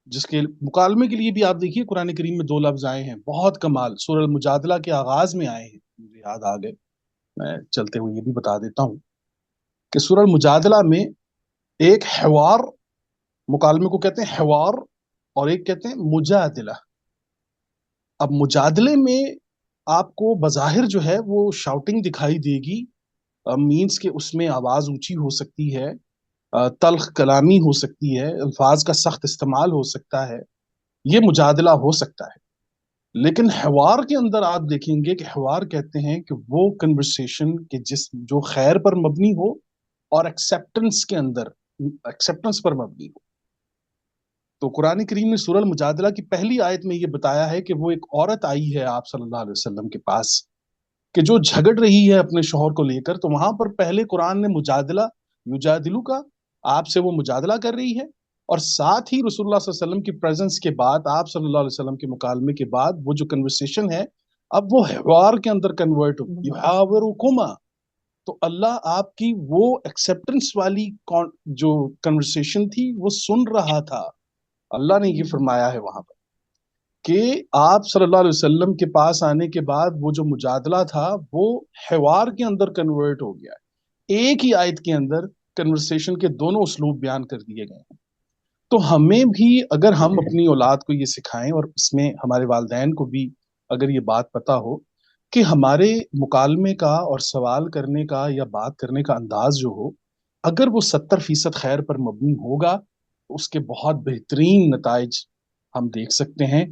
जिसके मुकालमे के लिए भी आप देखिए कुरान करीम में दो लफ्ज आए हैं, बहुत कमाल। सूरह मुजादला के आगाज में आए हैं, मुझे याद आ गए। मैं चलते हुए ये भी बता देता हूँ कि सूरह मुजादला में एक हिवार, मुकालमे को कहते हैं हिवार, और एक कहते हैं मुजादला। अब मुजादले में आपको बज़ाहिर जो है वो शाउटिंग दिखाई देगी, मीन्स के उसमें आवाज ऊंची हो सकती है, तल्ख कलामी हो सकती है, अल्फाज का सख्त इस्तेमाल हो सकता है, ये मुजादला हो सकता है। लेकिन हिवार के अंदर आप देखेंगे कि हिवार कहते हैं कि वो कन्वर्सेशन के जिस जो खैर पर मबनी हो और एक्सेप्टेंस के अंदर, एक्सेप्टेंस पर मबनी हो। तो कुरान करीम में सूरह मुजादला की पहली आयत में ये बताया है कि वो एक औरत आई है आप सल्लल्लाहु अलैहि वसल्लम के पास, कि जो झगड़ रही है अपने शौहर को लेकर। तो वहां पर पहले कुरान ने मुजादला, युजादिलु का, आपसे वो मुजादला कर रही है। और साथ ही रसूलुल्लाह सल्लल्लाहु अलैहि वसल्लम की प्रेजेंस के बाद, आप सल्लल्लाहु अलैहि वसल्लम के मुकालमे के बाद, वो जो कन्वर्सेशन है अब वो हिवार के अंदर कन्वर्ट हो, युहाविरुकुमा। तो अल्लाह आपकी वो एक्सेप्टेंस वाली जो कन्वर्सेशन थी वो सुन रहा था। अल्लाह ने ये फरमाया है वहां पर कि आप सल्लल्लाहु अलैहि वसल्लम के पास आने के बाद वो जो मुजादला था वो हिवार के अंदर कन्वर्ट हो गया है। एक ही आयत के अंदर कन्वर्सेशन के दोनों उसलूब बयान कर दिए गए हैं। तो हमें भी, अगर हम अपनी औलाद को ये सिखाएं, और इसमें हमारे वालिदैन को भी अगर ये बात पता हो कि हमारे मुकालमे का और सवाल करने का या बात करने का अंदाज जो हो, अगर वो 70% खैर पर मबनी होगा तो उसके बहुत बेहतरीन नताइज हम देख सकते हैं।